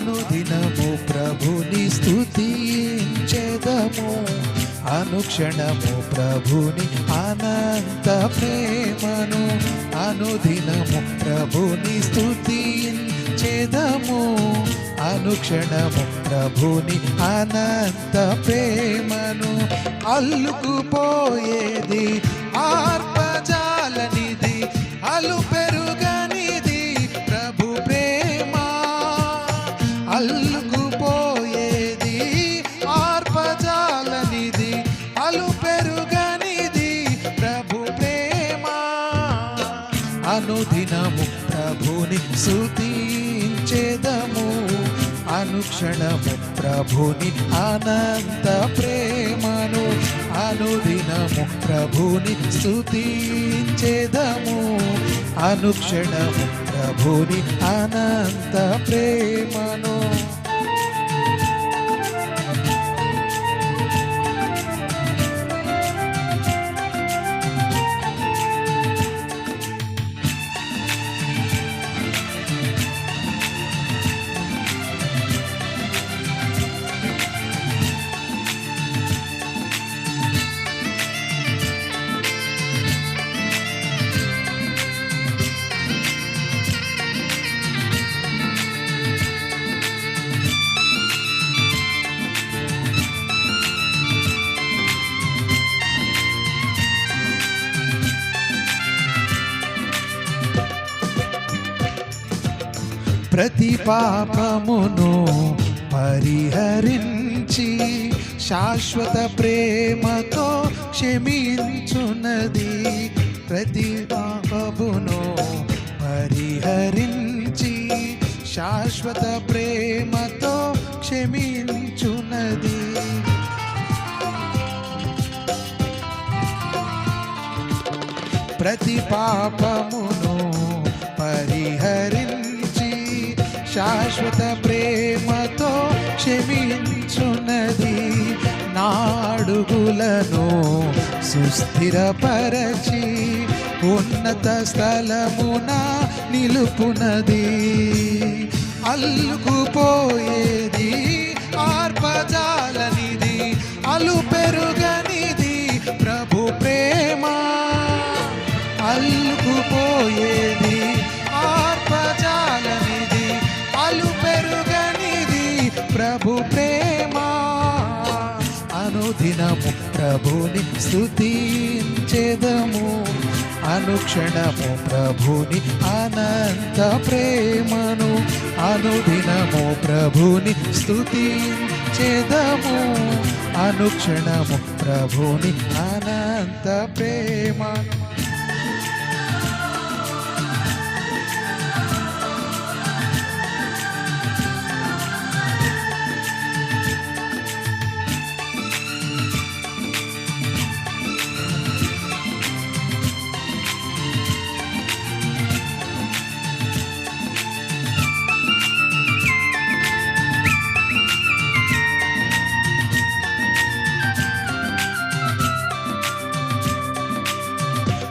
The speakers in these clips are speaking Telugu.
అనుదినము ప్రభుని స్తుతించెదము, అనుక్షణము ప్రభుని అనంత ప్రేమను. అనుదినము ప్రభుని స్తుతించెదము, అనుక్షణము ప్రభుని అనంత ప్రేమను. అల్లుకుపోయేది ఆర్పజాలనిది, అలు పెరుగనిది ప్రభు ప్రేమ. అల్లుకుపోయేది ఆర్పజాలనిది, అలు పెరుగనిది ప్రభు ప్రేమ. అనుదినము ప్రభుని స్తుతించెదము, అనుక్షణము ప్రభుని అనంత ప్రేమను. అనుదినము ప్రభుని స్తుతించెదము, అనుక్షణము ప్రభుని అనంత ప్రేమను. ప్రతి పాపమును పరిహరించి శాశ్వత ప్రేమతో క్షమించునది. ప్రతి పాపమును పరిహరించి శాశ్వత ప్రేమతో క్షమించునది. ప్రతి పాపమును పరిహరించి శాశ్వత ప్రేమతో క్షమించునది. నాడుగులను సుస్థిరపరచి ఉన్నత స్థలమున నిలుపునది. అల్లుకుపోయేది ఆర్పజాలనిది, అలు పెరుగనిది ప్రభు ప్రేమ. అల్లుకుపోయేది ఆర్పజాలనిది, అలు పెరుగనిది ప్రభు ప్రేమ. అనుదినము ప్రభుని స్తుతించెదము, అనుక్షణము ప్రభుని అనంత ప్రేమను. అనుదినము ప్రభుని స్తుతించెదము, అనుక్షణము ప్రభుని అనంత ప్రేమను.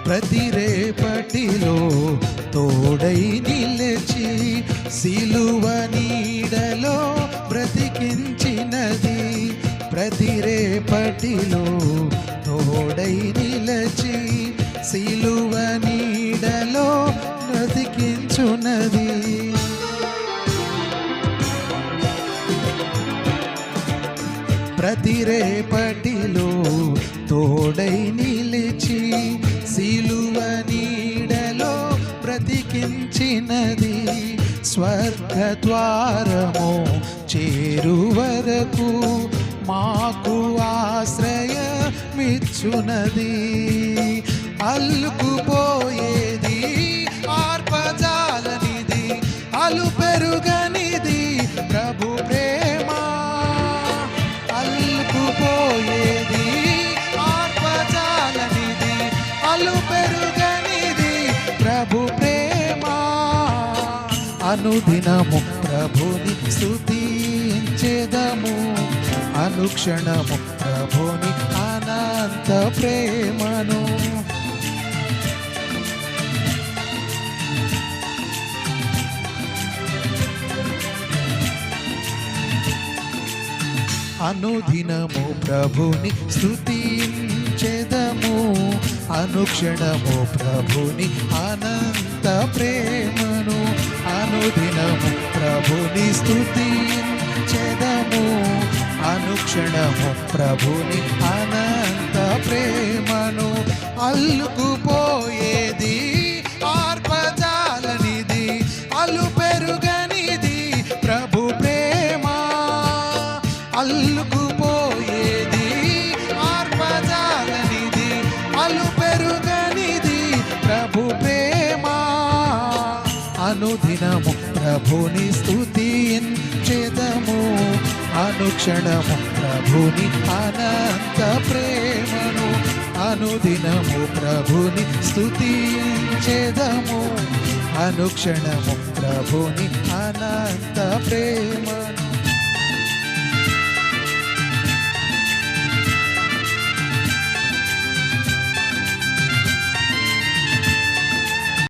ప్రతి రేపటిలో తోడై నిలిచి సిలువ నీడలో బ్రతికించినది. ప్రతి రేపటిలో తోడై నిలిచి సిలువ నీడలో బ్రతికించునది. ప్రతి రేపటిలో తోడై నిలిచి సిలువ నీడలో బ్రతికించినది. స్వర్గ ద్వారము చేరు వరకు మాకు ఆశ్రయమిచ్చునది. అల్లుకుపోయేది ఆర్పజాలనిది, అలు పెరుగనిది ప్రభు ప్రేమ. అల్లుకుపోయేది ఆర్పజాలనిది, అలు పెరుగనిది ప్రభు ప్రేమ. అనుదినము ప్రభుని స్తుతించెదము, అనుక్షణము ప్రభుని అనంత ప్రేమను. అనుదినము ప్రభుని స్తుతించెదము, అనుక్షణము ప్రభుని అనంత ప్రేమను. అనుదినము ప్రభుని స్తుతించెదము, అనుక్షణము ప్రభుని అనంత ప్రేమను. అల్లుకుపోయేది ఆర్పజాలనిది, అల్లు పెరుగనిది ప్రభు ప్రేమ. అల్లుకుపోయేది ఆర్పజాలనిది, అల్లు పెరుగనిది ప్రభు ప్రేమ. అనుదినము ప్రభుని స్తుతించెదము, అనుక్షణము ప్రభుని అనంత ప్రేమను. అనుదినము ప్రభుని స్తుతించెదము, అనుక్షణము ప్రభుని అనంత ప్రేమను.